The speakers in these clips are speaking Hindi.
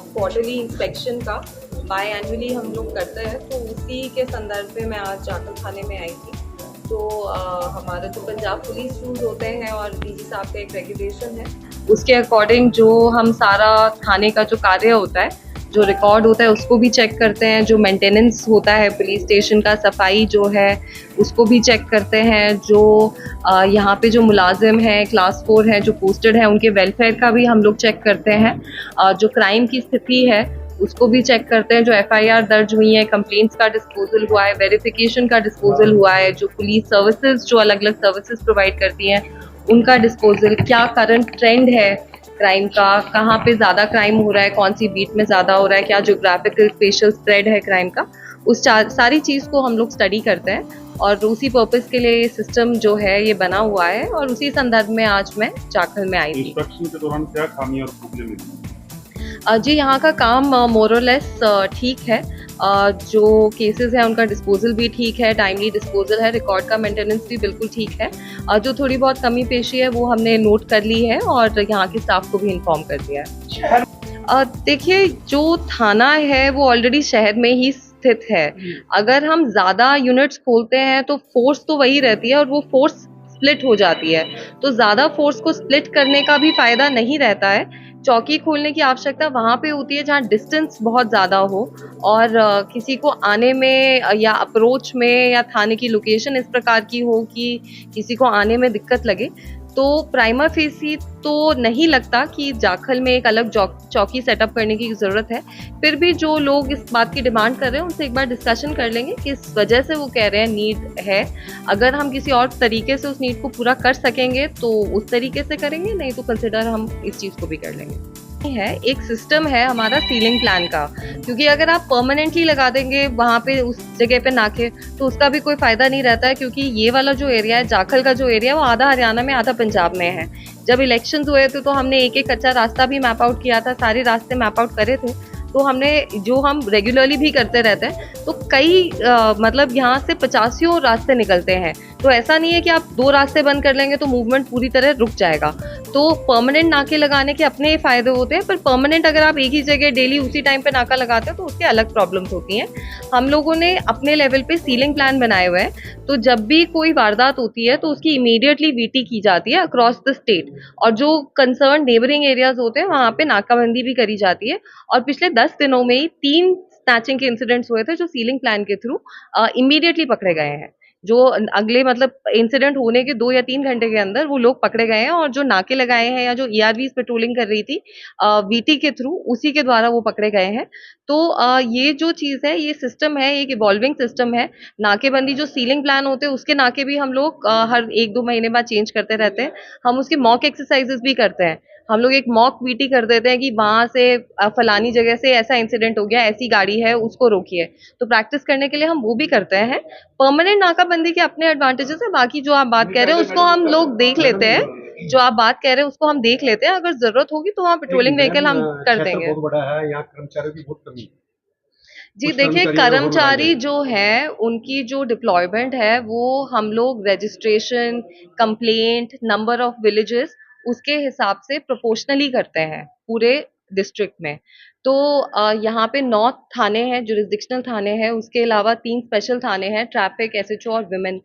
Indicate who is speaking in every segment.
Speaker 1: क्वार्टरली इंस्पेक्शन का बाय एनुअली हम लोग करते हैं, तो उसी के संदर्भ में मैं आज जाखल थाने में आई थी। तो हमारा जो पंजाब पुलिस रूल्स होते हैं और डीजी साहब का एक रेगुलेशन है, उसके अकॉर्डिंग जो हम सारा थाने का जो कार्य होता है, जो रिकॉर्ड होता है, उसको भी चेक करते हैं। जो मेंटेनेंस होता है पुलिस स्टेशन का, सफाई जो है उसको भी चेक करते हैं। जो यहाँ पे जो मुलाजिम हैं, क्लास 4 हैं जो पोस्टेड हैं, उनके वेलफेयर का भी हम लोग चेक करते हैं। जो क्राइम की स्थिति है उसको भी चेक करते हैं। जो एफआईआर दर्ज हुई है, कंप्लेंट्स का डिस्पोजल हुआ है, वेरिफिकेशन का डिस्पोजल हुआ है, जो पुलिस सर्विसेज जो अलग अलग सर्विसेज प्रोवाइड करती हैं उनका डिस्पोजल, क्या करंट ट्रेंड है क्राइम का, कहाँ पे ज़्यादा क्राइम हो रहा है, कौन सी बीट में ज़्यादा हो रहा है, क्या जोग्राफिकल स्पेशल स्प्रेड है क्राइम का, उस सारी चीज़ को हम लोग स्टडी करते हैं। और उसी पर्पस के लिए सिस्टम जो है ये बना हुआ है, और उसी संदर्भ में आज मैं जाखल में आई थी।
Speaker 2: इंस्पेक्शन के दौरान क्या खामी और प्रॉब्लम मिली?
Speaker 1: जी, यहाँ का काम मोरलेस ठीक है। जो केसेस हैं उनका डिस्पोजल भी ठीक है, टाइमली डिस्पोजल है, रिकॉर्ड का मेंटेनेंस भी बिल्कुल ठीक है। जो थोड़ी बहुत कमी पेशी है वो हमने नोट कर ली है और यहाँ के स्टाफ को भी इन्फॉर्म कर दिया है। देखिए, जो थाना है वो ऑलरेडी शहर में ही स्थित है। अगर हम ज़्यादा यूनिट्स खोलते हैं तो फोर्स तो वही रहती है और वो फोर्स स्प्लिट हो जाती है, तो ज़्यादा फोर्स को स्प्लिट करने का भी फ़ायदा नहीं रहता है। चौकी खोलने की आवश्यकता वहाँ पे होती है जहाँ डिस्टेंस बहुत ज़्यादा हो और किसी को आने में या अप्रोच में या थाने की लोकेशन इस प्रकार की हो कि किसी को आने में दिक्कत लगे। तो प्राइमा फेसी तो नहीं लगता कि जाखल में एक अलग चौकी सेटअप करने की ज़रूरत है। फिर भी जो लोग इस बात की डिमांड कर रहे हैं उनसे एक बार डिस्कशन कर लेंगे किस वजह से वो कह रहे हैं नीड है। अगर हम किसी और तरीके से उस नीड को पूरा कर सकेंगे तो उस तरीके से करेंगे, नहीं तो कंसिडर हम इस चीज़ को भी कर लेंगे। है एक सिस्टम है हमारा सीलिंग प्लान का, क्योंकि अगर आप परमानेंटली लगा देंगे वहाँ पे उस जगह पे नाके तो उसका भी कोई फायदा नहीं रहता है, क्योंकि ये वाला जो एरिया है, जाखल का जो एरिया है, वो आधा हरियाणा में आधा पंजाब में है। जब इलेक्शंस हुए थे तो हमने एक एक कच्चा रास्ता भी मैप आउट किया था, सारे रास्ते मैप आउट करे थे। तो हमने जो हम रेगुलरली भी करते रहते हैं, तो कई मतलब यहाँ से 50 रास्ते निकलते हैं। तो ऐसा नहीं है कि आप 2 रास्ते बंद कर लेंगे तो मूवमेंट पूरी तरह रुक जाएगा। तो परमानेंट नाके लगाने के अपने फायदे होते हैं, पर परमानेंट अगर आप एक ही जगह डेली उसी टाइम पे नाका लगाते हो तो उसके अलग प्रॉब्लम्स होती हैं। हम लोगों ने अपने लेवल पे सीलिंग प्लान बनाए हुए हैं, तो जब भी कोई वारदात होती है तो उसकी इमीडिएटली वीटी की जाती है अक्रॉस द स्टेट, और जो कंसर्न नेबरिंग एरियाज होते हैं वहाँ पे नाकाबंदी भी करी जाती है। और पिछले 10 दिनों में ही 3 स्नैचिंग के इंसिडेंट्स हुए थे जो सीलिंग प्लान के थ्रू इमीडिएटली पकड़े गए हैं। जो अगले मतलब इंसिडेंट होने के 2 या 3 घंटे के अंदर वो लोग पकड़े गए हैं, और जो नाके लगाए हैं या जो ईआरवीज पेट्रोलिंग कर रही थी वीटी के थ्रू, उसी के द्वारा वो पकड़े गए हैं। तो ये जो चीज़ है, ये सिस्टम है, एक इवॉल्विंग सिस्टम है। नाकेबंदी जो सीलिंग प्लान होते हैं उसके नाके भी हम लोग हर 1-2 महीने बाद चेंज करते रहते हैं। हम उसके मॉक एक्सरसाइजेस भी करते हैं। हम लोग एक मॉक वीटी कर देते हैं कि वहाँ से फलानी जगह से ऐसा इंसिडेंट हो गया, ऐसी गाड़ी है, उसको रोकिए। तो प्रैक्टिस करने के लिए हम वो भी करते हैं। परमानेंट नाकाबंदी के अपने एडवांटेजेस हैं, बाकी जो आप बात कह रहे हैं उसको हम लोग देख लेते हैं। जो आप बात कह रहे हैं उसको हम देख लेते हैं, अगर जरूरत होगी तो वहाँ पेट्रोलिंग व्हीकल हम कर देंगे।
Speaker 3: बहुत बड़ा है, यहाँ कर्मचारियों की बहुत कमी है।
Speaker 1: जी देखिए, कर्मचारी जो है उनकी जो डिप्लॉयमेंट है वो हम लोग registration, complaint, number of villages, उसके हिसाब से प्रोपोर्शनली करते हैं पूरे डिस्ट्रिक्ट में। तो यहाँ पे 9 थाने हैं, जुरिस्डिक्शनल थाने हैं, उसके अलावा 3 स्पेशल थाने हैं, ट्रैफिक, एसएचओ और विमेन।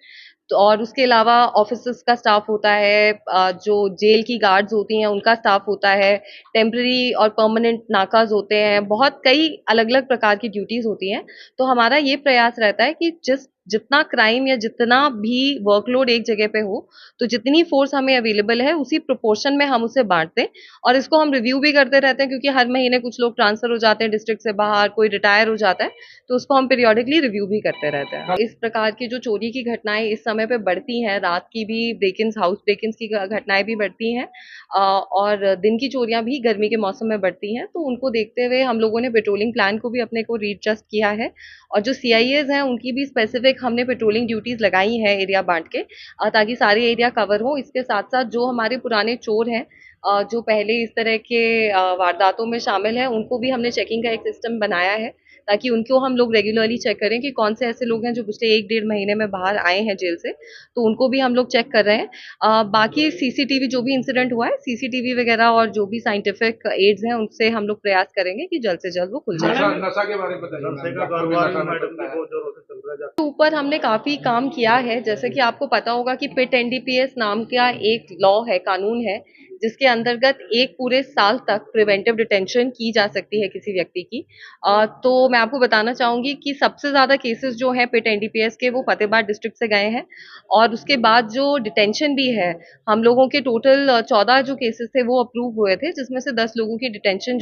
Speaker 1: तो और उसके अलावा ऑफिसर्स का स्टाफ होता है, जो जेल की गार्ड्स होती हैं उनका स्टाफ होता है, टेम्पररी और परमानेंट नाकाज होते हैं, बहुत कई अलग अलग प्रकार की ड्यूटीज होती हैं। तो हमारा ये प्रयास रहता है कि जिस जितना क्राइम या जितना भी वर्कलोड एक जगह पे हो, तो जितनी फोर्स हमें अवेलेबल है उसी प्रोपोर्शन में हम उसे बांटते हैं और इसको हम रिव्यू भी करते रहते हैं क्योंकि हर महीने कुछ लोग ट्रांसफर हो जाते हैं डिस्ट्रिक्ट से बाहर, कोई रिटायर हो जाता है, तो उसको हम पीरियोडिकली रिव्यू भी करते रहते हैं। इस प्रकार की जो चोरी की घटनाएं इस समय पे बढ़ती हैं, रात की भी ब्रेक-इन्स, हाउस ब्रेक-इन्स की घटनाएं भी बढ़ती हैं और दिन की चोरियां भी गर्मी के मौसम में बढ़ती हैं, तो उनको देखते हुए हम लोगों ने पेट्रोलिंग प्लान को भी अपने को रीएडजस्ट किया है और जो सीआईएस हैं उनकी भी स्पेसिफिक हमने पेट्रोलिंग ड्यूटीज लगाई हैं एरिया बांट के ताकि सारे एरिया कवर हो। इसके साथ साथ जो हमारे पुराने चोर हैं जो पहले इस तरह के वारदातों में शामिल हैं उनको भी हमने चेकिंग का एक सिस्टम बनाया है ताकि उनको हम लोग रेगुलरली चेक करें कि कौन से ऐसे लोग हैं जो पिछले 1 डेढ़ महीने में बाहर आए हैं जेल से, तो उनको भी हम लोग चेक कर रहे हैं। बाकी सीसीटीवी जो भी इंसिडेंट हुआ है, सीसीटीवी वगैरह और जो भी साइंटिफिक एड्स हैं उनसे हम लोग प्रयास करेंगे कि जल्द से जल्द वो खुल जाए।
Speaker 3: नशा नशा के बारे में बताइए
Speaker 2: नशे
Speaker 3: मैम,
Speaker 2: का
Speaker 3: डॉक्टर भी
Speaker 2: कारोबार
Speaker 3: नशा
Speaker 2: भी
Speaker 3: में
Speaker 2: मैडम
Speaker 3: करता
Speaker 2: जी
Speaker 3: है।
Speaker 2: बहुत जोरों से चल रहा है।
Speaker 1: ऊपर हमने काफी काम किया है, जैसे कि आपको पता होगा कि पिट एनडीपीएस नाम का एक लॉ है, कानून है, जिसके अंतर्गत एक पूरे साल तक प्रिवेंटिव डिटेंशन की जा सकती है किसी व्यक्ति की। तो मैं आपको बताना चाहूंगी कि सबसे ज्यादा केसेस जो हैं पिट एनडीपीएस के वो फतेहाबाद डिस्ट्रिक्ट से गए हैं और उसके बाद जो डिटेंशन भी है, हम लोगों के टोटल 14 जो केसेस थे वो अप्रूव हुए थे, जिसमें से 10 लोगों की डिटेंशन